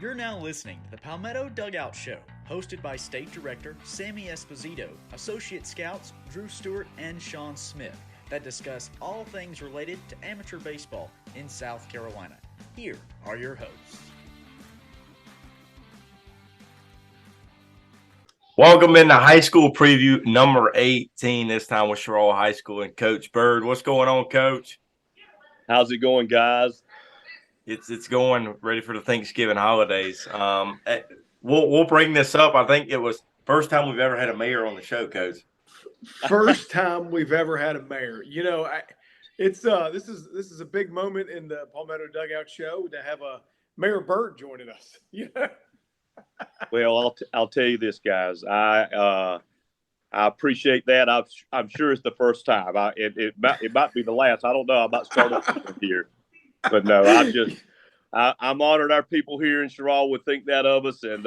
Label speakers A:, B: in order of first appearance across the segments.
A: You're now listening to the Palmetto Dugout Show, hosted by State Director Sammy Esposito, Associate Scouts Drew Stewart and Sean Smith, that discuss all things related to amateur baseball in South Carolina. Here are your hosts.
B: Welcome into high school preview number 18, this time with Cheraw High School and Coach Byrd. What's going on, Coach?
C: How's it going, guys?
B: It's going, ready for the Thanksgiving holidays. We'll bring this up. I think it was first time we've ever had a mayor on the show, Coach.
D: First time we've ever had a mayor. You know, this is a big moment in the Palmetto Dugout Show to have a Mayor Byrd joining us. You know?
C: Well, I'll tell you this, guys. I appreciate that. I'm sure it's the first time. It might be the last. I don't know. I'm not starting here, but no, I'm honored our people here in Cheraw would think that of us, and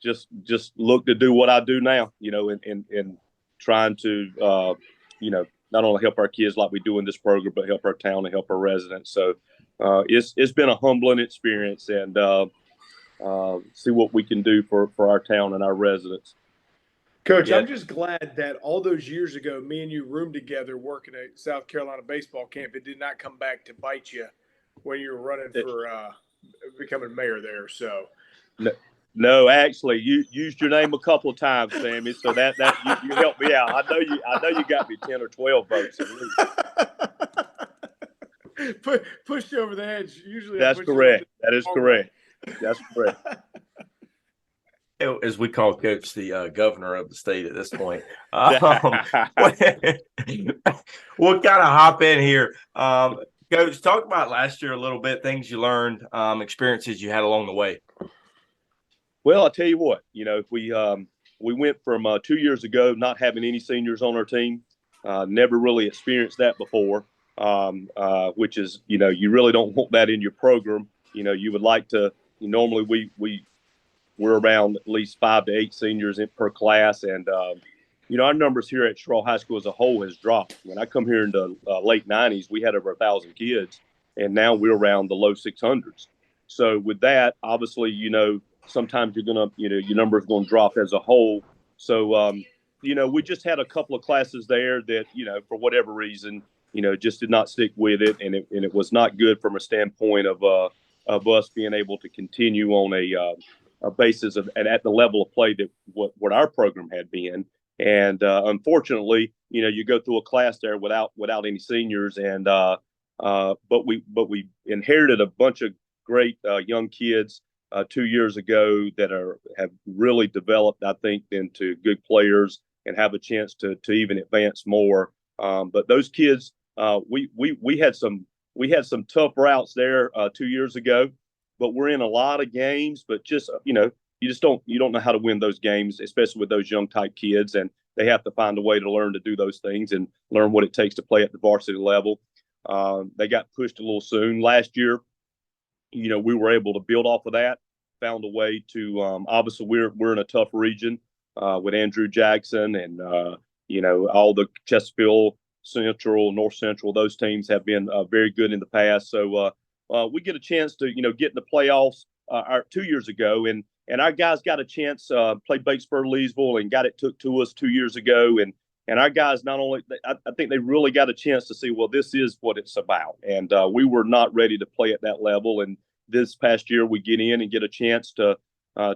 C: just look to do what I do now. You know, in trying to not only help our kids like we do in this program, but help our town and help our residents. So it's been a humbling experience, and see what we can do for our town and our residents.
D: Coach, yeah. I'm just glad that all those years ago, me and you roomed together working at South Carolina baseball camp. It did not come back to bite you when you were running for becoming mayor there. So,
C: no, actually, you used your name a couple of times, Sammy. So that you helped me out. I know you got me 10 or 12 votes at least.
D: Pushed you over the edge. Usually,
C: that's correct. That is correct. That's correct.
B: As we call Coach the governor of the state at this point. We'll kind of hop in here. Coach, talk about last year a little bit, things you learned, experiences you had along the way.
C: Well, I'll tell you what, we went from 2 years ago not having any seniors on our team. Never really experienced that before, which is, you really don't want that in your program. You would like to, normally we're around at least 5 to 8 seniors per class. And, our numbers here at Cheraw High School as a whole has dropped. When I come here in the late 90s, we had over 1,000 kids, and now we're around the low 600s. So with that, obviously, sometimes you're going to, your number is going to drop as a whole. So, we just had a couple of classes there that, for whatever reason, just did not stick with it. And it was not good from a standpoint of us being able to continue on a basis of and at the level of play that what our program had been. And unfortunately, you go through a class there without any seniors, and but we inherited a bunch of great young kids 2 years ago that have really developed, I think, into good players and have a chance to even advance more. But those kids, we had some tough routes there 2 years ago. But we're in a lot of games, but just, you don't know how to win those games, especially with those young type kids. And they have to find a way to learn to do those things and learn what it takes to play at the varsity level. They got pushed a little soon. Last year, we were able to build off of that, found a way to, obviously we're in a tough region with Andrew Jackson and, all the Chesterfield Central, North Central, those teams have been very good in the past. So, we get a chance to, get in the playoffs 2 years ago, and our guys got a chance, played Batesburg, Leesville, and got it took to us 2 years ago. And our guys not only, I think they really got a chance to see, well, this is what it's about. And we were not ready to play at that level. And this past year, we get in and get a chance to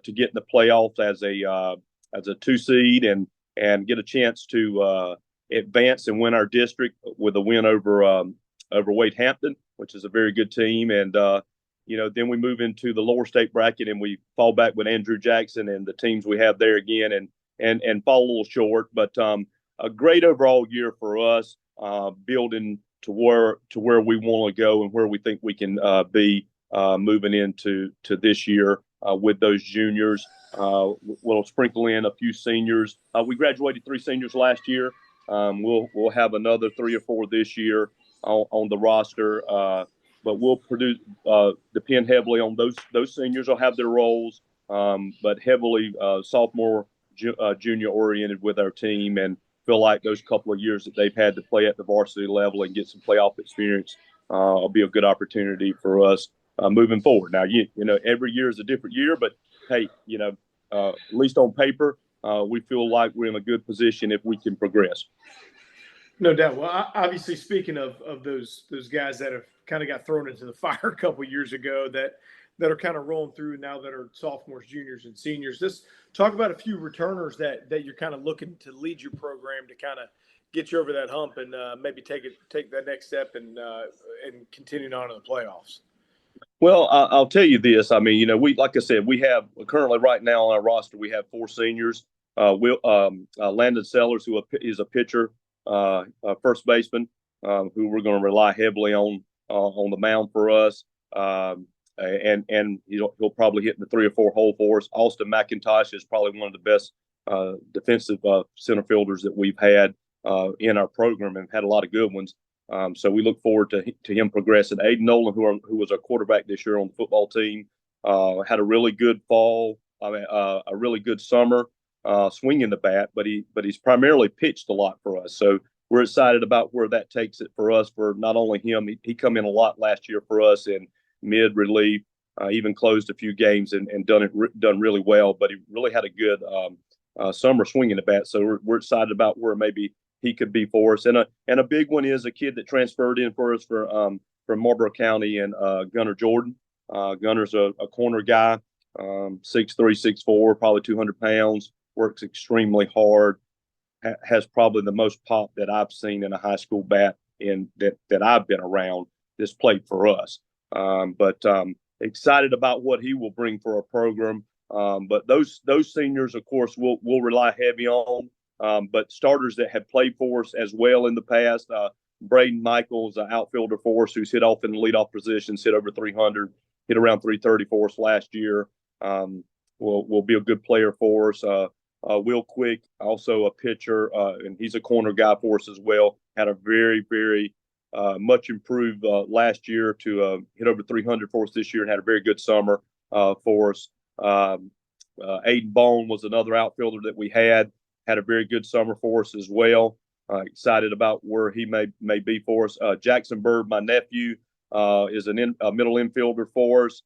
C: get in the playoffs as a 2 seed and get a chance to advance and win our district with a win over Wade Hampton, which is a very good team. And, then we move into the lower state bracket and we fall back with Andrew Jackson and the teams we have there again and fall a little short. But a great overall year for us, building to where we want to go and where we think we can be moving into this year with those juniors. We'll sprinkle in a few seniors. We graduated 3 seniors last year. We'll have another 3 or 4 this year on the roster, but we'll depend heavily on those seniors will have their roles, but heavily sophomore, junior oriented with our team, and feel like those couple of years that they've had to play at the varsity level and get some playoff experience will be a good opportunity for us moving forward. Now, you know, every year is a different year, but hey, you know, at least on paper, we feel like we're in a good position if we can progress.
D: No doubt. Well, obviously, speaking of those guys that have kind of got thrown into the fire a couple of years ago that are kind of rolling through now that are sophomores, juniors, and seniors, just talk about a few returners that you're kind of looking to lead your program to kind of get you over that hump and maybe take that next step and continuing on in the playoffs.
C: Well, I'll tell you this. I mean, you know, like I said, we have currently right now on our roster, we have 4 seniors. Landon Sellers, who is a pitcher, first baseman, who we're going to rely heavily on the mound for us. And he'll probably hit in the 3 or 4 hole for us. Austin McIntosh is probably one of the best defensive center fielders that we've had in our program, and had a lot of good ones. So we look forward to him progressing. Aiden Nolan, who was our quarterback this year on the football team, had a really good fall. A really good summer swinging the bat, but he's primarily pitched a lot for us. So we're excited about where that takes it for us. For not only him, he come in a lot last year for us in mid relief, even closed a few games and done really well. But he really had a good summer swinging the bat. So we're excited about where maybe he could be for us. And a big one is a kid that transferred in for us from Marlboro County, and Gunnar Jordan. Gunnar's a corner guy, 6'3", 6'4", probably 200 pounds, works extremely hard, has probably the most pop that I've seen in a high school bat that I've been around this played for us. But excited about what he will bring for our program. But those seniors, of course, we'll rely heavy on. But starters that have played for us as well in the past, Braden Michaels, an outfielder for us, who's hit off in the leadoff positions, hit over 300, hit around 330 for us last year. Will be a good player for us. Will Quick, also a pitcher, and he's a corner guy for us as well. Had a very, very much improved last year to hit over 300 for us this year, and had a very good summer for us. Aiden Bone was another outfielder that we had a very good summer for us as well. Excited about where he may be for us. Jackson Byrd, my nephew, is a middle infielder for us.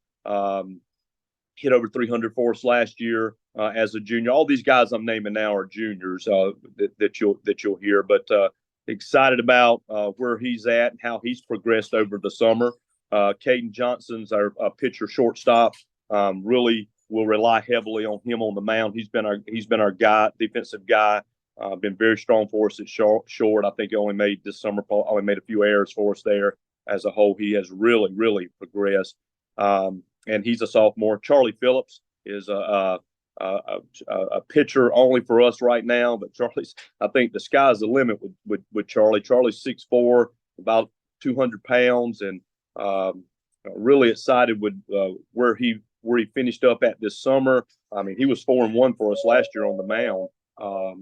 C: Hit over 300 for us last year as a junior. All these guys I'm naming now are juniors that you'll hear. But excited about where he's at and how he's progressed over the summer. Caden Johnson's our pitcher shortstop. Really will rely heavily on him on the mound. He's been our guy, defensive guy. Been very strong for us at short. I think he only made a few errors for us there. As a whole, he has really, really progressed. And he's a sophomore. Charlie Phillips is a pitcher only for us right now, but I think the sky's the limit with Charlie. Charlie's 6'4", about 200 pounds, and really excited with where he finished up at this summer. I mean, he was 4-1 for us last year on the mound,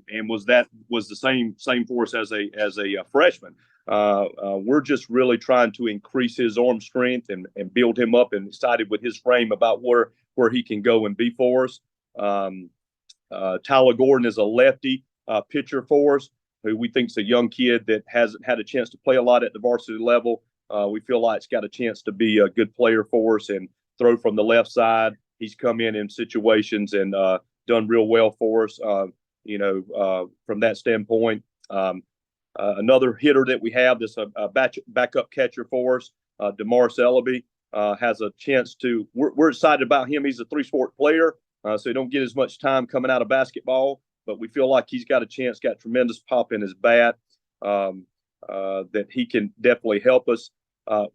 C: and was the same for us as a freshman. We're just really trying to increase his arm strength and build him up, and excited with his frame about where he can go and be for us. Tyler Gordon is a lefty pitcher for us, who we think is a young kid that hasn't had a chance to play a lot at the varsity level. We feel like he's got a chance to be a good player for us and throw from the left side. He's come in situations and done real well for us, from that standpoint. Another hitter that we have that's a backup catcher for us, DeMaris Ellaby, has a chance to. We're excited about him. He's a 3-sport player, so he don't get as much time coming out of basketball, but we feel like he's got a chance, got tremendous pop in his bat, that he can definitely help us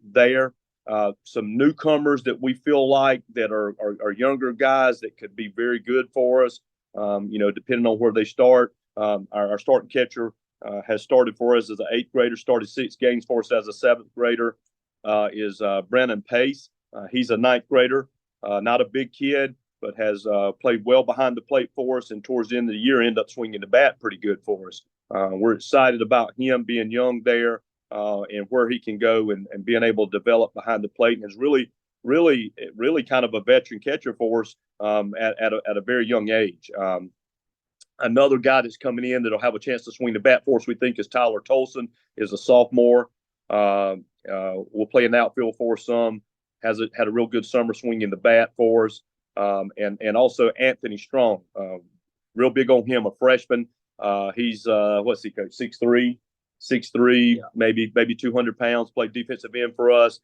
C: there. Some newcomers that we feel like that are younger guys that could be very good for us, depending on where they start. Our starting catcher has started for us as an 8th grader, started 6 games for us as a 7th grader, is Brandon Pace. He's a 9th grader, not a big kid, but has played well behind the plate for us, and towards the end of the year ended up swinging the bat pretty good for us. We're excited about him being young there, and where he can go and being able to develop behind the plate, and is really, really, really kind of a veteran catcher for us at a very young age. Another guy that's coming in that'll have a chance to swing the bat for us, we think, is Tyler Tolson, is a sophomore. Will play in the outfield for us some. had a real good summer swinging the bat for us. And also Anthony Strong, real big on him, a freshman. He's what's he, coach? 6'3", yeah. maybe 200 pounds. Played defensive end for us.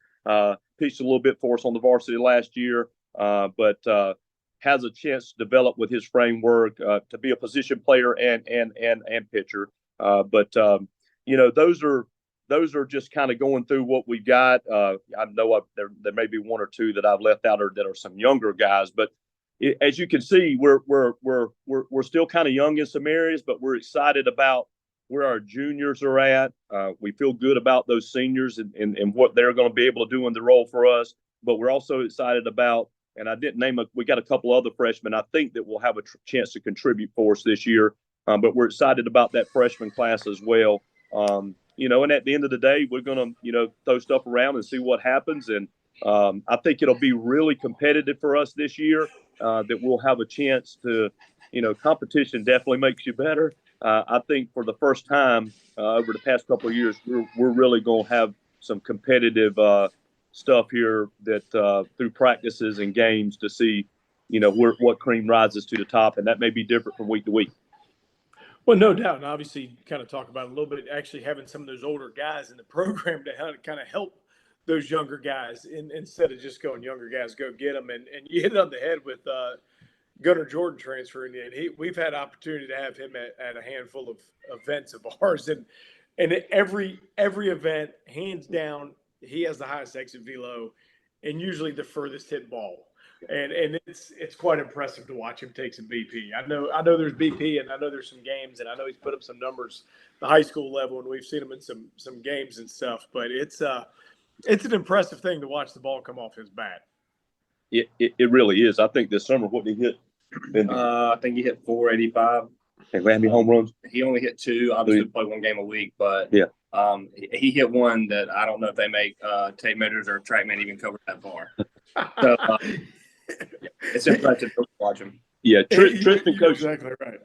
C: Pitched a little bit for us on the varsity last year, but has a chance to develop with his framework to be a position player and pitcher. But those are just kind of going through what we got. I know there may be one or two that I've left out or that are some younger guys, but as you can see, we're still kind of young in some areas, but we're excited about where our juniors are at. We feel good about those seniors and what they're going to be able to do in the role for us. But we're also excited about, and I didn't name we got a couple other freshmen I think that will have a chance to contribute for us this year. But we're excited about that freshman class as well. And at the end of the day, we're going to, throw stuff around and see what happens. And I think it'll be really competitive for us this year, that we'll have a chance to, competition definitely makes you better. I think for the first time over the past couple of years, we're really going to have some competitive stuff here that through practices and games to see, what cream rises to the top. And that may be different from week to week.
D: Well, no doubt. And obviously kind of talk about a little bit, actually having some of those older guys in the program to kind of help those younger guys instead of just going younger guys, go get them. And you hit it on the head with Gunnar Jordan transferring in. We've had opportunity to have him at a handful of events of ours. And every event, hands down, he has the highest exit velo and usually the furthest hit ball. And it's quite impressive to watch him take some BP. I know there's BP, and I know there's some games, and I know he's put up some numbers at the high school level, and we've seen him in some games and stuff. But it's an impressive thing to watch the ball come off his bat.
C: It really is. I think this summer, what did he hit?
E: I think he hit 485.
C: And how many home runs?
E: He only hit 2. Obviously, play one game a week, but
C: yeah.
E: He hit one that I don't know if they make tape measures or TrackMan even cover that far. So it's impressive to watch him.
C: Yeah, Tristan coached.
D: Exactly right.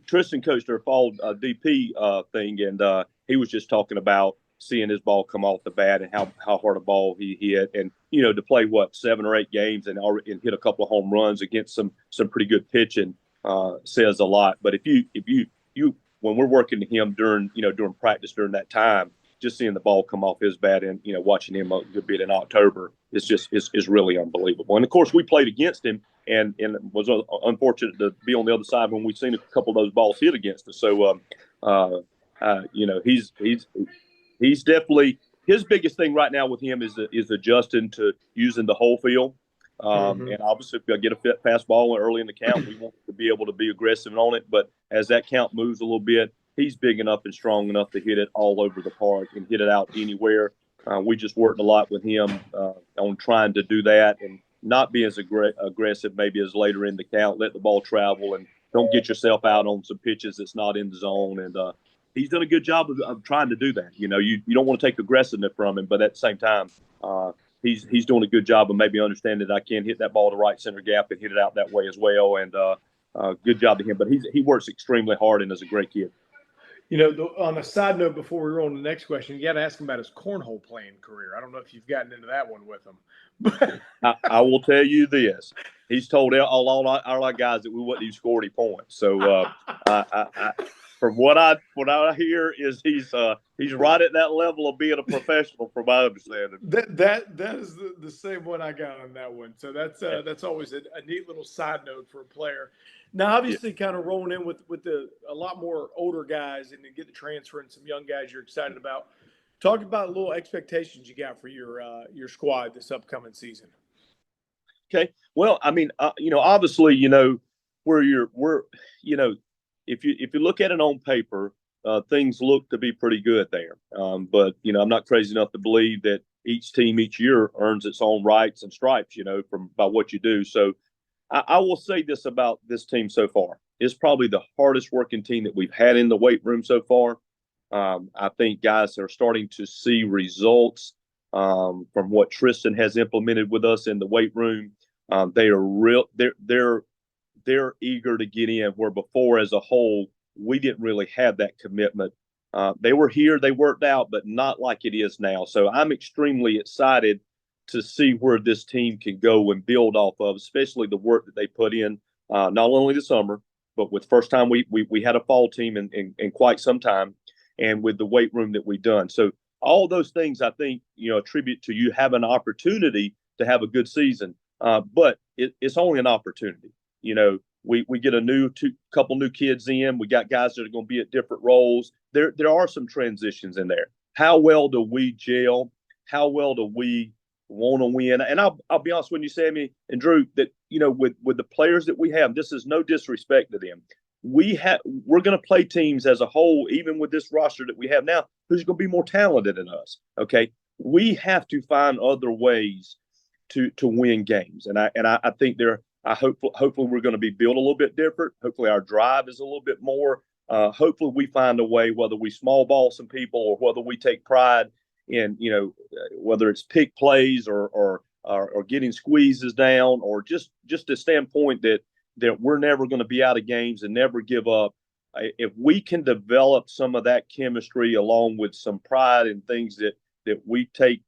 C: Tristan coached our fall DP thing, and he was just talking about seeing his ball come off the bat and how hard a ball he hit, and to play 7 or 8 games and hit a couple of home runs against some pretty good pitching says a lot. But if you when we're working to him during practice during that time, just seeing the ball come off his bat and watching him a good bit in October is really unbelievable. And of course we played against him and it was unfortunate to be on the other side when we've seen a couple of those balls hit against us. So he's definitely, his biggest thing right now with him is adjusting to using the whole field. And obviously, if I get a fit fastball early in the count, we want to be able to be aggressive on it. But as that count moves a little bit, he's big enough and strong enough to hit it all over the park and hit it out anywhere. We just worked a lot with him on trying to do that and not be as aggressive maybe as later in the count. Let the ball travel and don't get yourself out on some pitches that's not in the zone. And he's done a good job of trying to do that. You don't want to take aggressiveness from him, but at the same time, he's doing a good job of maybe understanding that I can hit that ball to right center gap and hit it out that way as well. And good job to him. But he works extremely hard and is a great kid.
D: On a side note, before we roll on the next question, you got to ask him about his cornhole playing career. I don't know if you've gotten into that one with him. But
C: I will tell you this. He's told all our guys that we wouldn't even score any points. So from what I hear is he's right at that level of being a professional, from my understanding.
D: That is the same one I got on that one. So that's always a neat little side note for a player. Now, obviously, kind of rolling in with a lot more older guys and then get the transfer and some young guys you're excited about. Talk about a little expectations you got for your squad this upcoming season.
C: Okay. Well, I mean, obviously, if you look at it on paper, things look to be pretty good there. But I'm not crazy enough to believe that each team each year earns its own rights and stripes, by what you do. So I will say this about this team so far. It's probably the hardest working team that we've had in the weight room so far. I think guys are starting to see results from what Tristan has implemented with us in the weight room. They are they're eager to get in, where before as a whole, we didn't really have that commitment. They were here, they worked out, but not like it is now. So I'm extremely excited to see where this team can go and build off of, especially the work that they put in, not only the summer, but with first time we had a fall team in quite some time, and with the weight room that we've done. So all those things, I think, attribute to you have an opportunity to have a good season. But it's only an opportunity. We get a couple new kids in. We got guys that are going to be at different roles. There are some transitions in there. How well do we gel? How well do we want to win? And I'll be honest with you, Sammy and Drew, that with the players that we have, this is no disrespect to them. We're going to play teams as a whole, even with this roster that we have now, who's going to be more talented than us. Okay, we have to find other ways to win games, and I think hopefully we're going to be built a little bit different. Hopefully our drive is a little bit more. Hopefully we find a way, whether we small ball some people or whether we take pride in, whether it's pick plays or getting squeezes down, or just a standpoint that we're never going to be out of games and never give up. If we can develop some of that chemistry along with some pride and things that we take,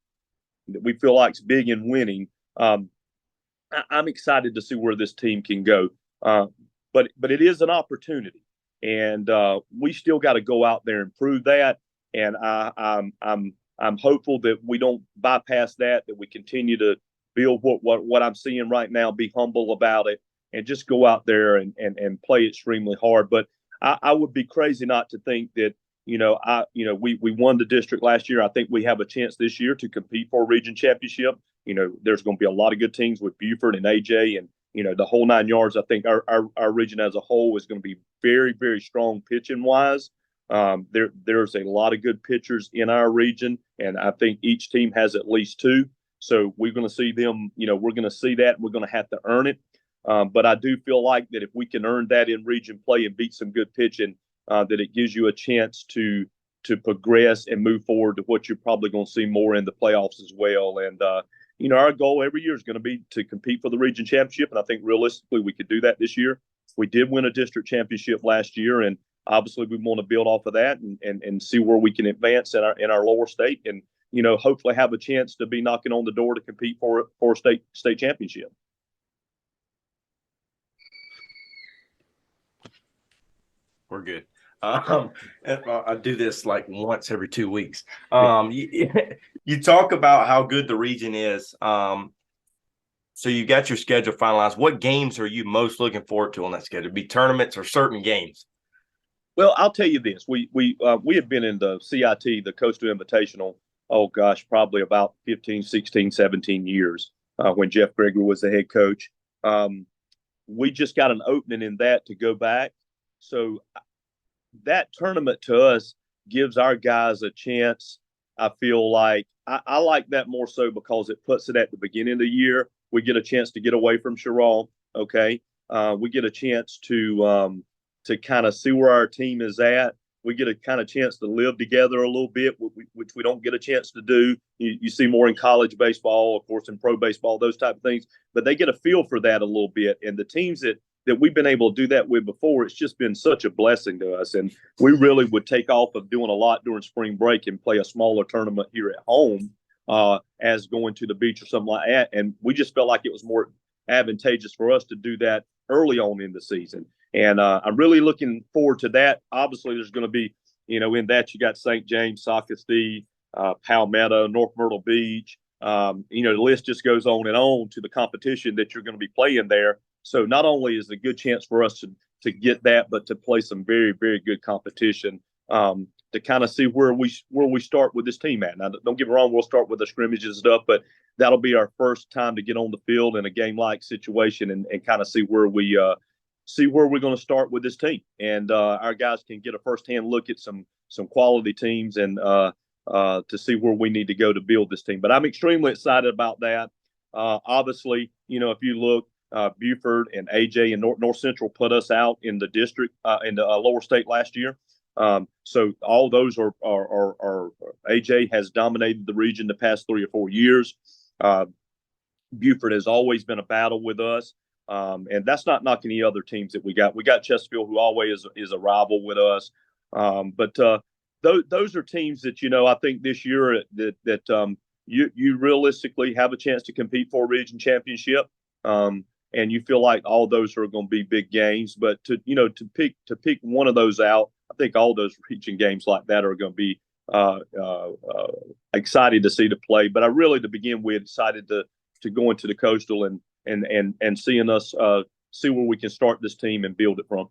C: that we feel like is big in winning, I'm excited to see where this team can go. But it is an opportunity, and we still got to go out there and prove that. And I'm hopeful that we don't bypass that we continue to build what I'm seeing right now, be humble about it, and just go out there and play extremely hard. But I would be crazy not to think that, we won the district last year. I think we have a chance this year to compete for a region championship. There's going to be a lot of good teams with Buford and AJ and, the whole 9 yards. I think our region as a whole is going to be very, very strong pitching wise. There's a lot of good pitchers in our region, and I think each team has at least 2. So we're going to see them, we're going to see that. We're going to have to earn it. But I do feel like that if we can earn that in region play and beat some good pitching, that it gives you a chance to progress and move forward to what you're probably going to see more in the playoffs as well. And, our goal every year is going to be to compete for the region championship. And I think realistically we could do that this year. We did win a district championship last year, and obviously we want to build off of that and see where we can advance in our lower state and, hopefully have a chance to be knocking on the door to compete for a state championship.
B: We're good. I do this like once every 2 weeks. You talk about how good the region is. So you got your schedule finalized. What games are you most looking forward to on that schedule? Be tournaments or certain games?
C: Well, I'll tell you this. We have been in the CIT, the Coastal Invitational, probably about 15, 16, 17 years when Jeff Gregory was the head coach. We just got an opening in that to go back. So that tournament to us gives our guys a chance. I feel like I like that more so because it puts it at the beginning of the year. We get a chance to get away from Cheraw. Okay. We get a chance to kind of see where our team is at. We get a kind of chance to live together a little bit, which we don't get a chance to do. You see more in college baseball, of course, in pro baseball, those type of things, but they get a feel for that a little bit. And the teams that we've been able to do that with before, it's just been such a blessing to us. And we really would take off of doing a lot during spring break and play a smaller tournament here at home as going to the beach or something like that. And we just felt like it was more advantageous for us to do that early on in the season. And I'm really looking forward to that. Obviously, there's going to be, in that you got St. James, Socastee, Palmetto, North Myrtle Beach. The list just goes on and on to the competition that you're going to be playing there. So not only is it a good chance for us to get that, but to play some very, very good competition to kind of see where we start with this team at. Now, don't get me wrong, we'll start with the scrimmages and stuff, but that'll be our first time to get on the field in a game-like situation and kind of see where we're going to start with this team. And our guys can get a firsthand look at some quality teams and to see where we need to go to build this team. But I'm extremely excited about that. Obviously, if you look, Buford and AJ and North Central put us out in the district in the lower state last year. So all those are AJ has dominated the region the past 3 or 4 years. Buford has always been a battle with us. And that's not knocking any other teams that we got. We got Chesterfield, who always is a rival with us. But those are teams that, I think this year that you realistically have a chance to compete for a region championship. And you feel like all those are going to be big games, but to pick one of those out, I think all those region games like that are going to be excited to see to play. But I really, to begin with, decided to go into the Coastal and seeing us see where we can start this team and build it from.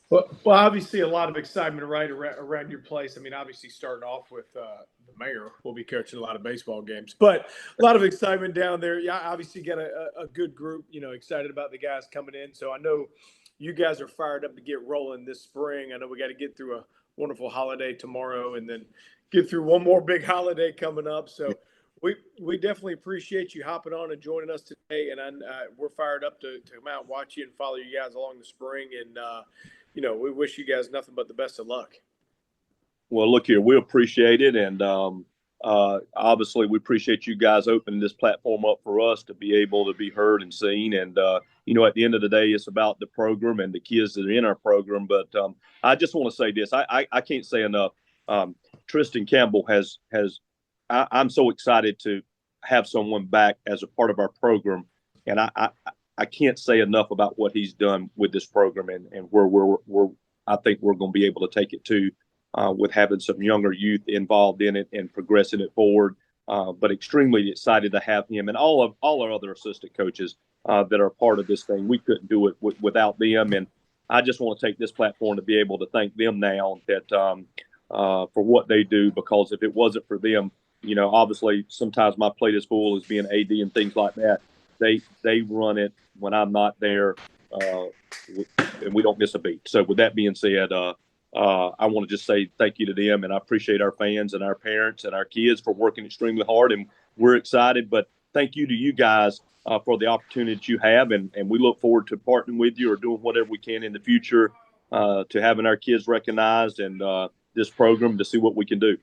D: Well, obviously a lot of excitement right around your place. I mean, obviously starting off with the mayor will be coaching a lot of baseball games, but a lot of excitement down there. Yeah, obviously got a good group, excited about the guys coming in. So I know you guys are fired up to get rolling this spring. I know we got to get through a wonderful holiday tomorrow and then get through one more big holiday coming up. So we definitely appreciate you hopping on and joining us today. And we're fired up to come out and watch you and follow you guys along the spring. And, we wish you guys nothing but the best of luck.
C: Well, look here, we appreciate it. And obviously we appreciate you guys opening this platform up for us to be able to be heard and seen. And, at the end of the day, it's about the program and the kids that are in our program. But I just want to say this. I can't say enough. Tristan Campbell I'm so excited to have someone back as a part of our program. And I can't say enough about what he's done with this program and where I think we're going to be able to take it to with having some younger youth involved in it and progressing it forward. But extremely excited to have him and all our other assistant coaches that are part of this thing. We couldn't do it without them. And I just want to take this platform to be able to thank them now that for what they do, because if it wasn't for them, obviously sometimes my plate is full as being AD and things like that. They run it when I'm not there, and we don't miss a beat. So with that being said, I want to just say thank you to them, and I appreciate our fans and our parents and our kids for working extremely hard, and we're excited. But thank you to you guys for the opportunity that you have, and we look forward to partnering with you or doing whatever we can in the future to having our kids recognized and this program to see what we can do.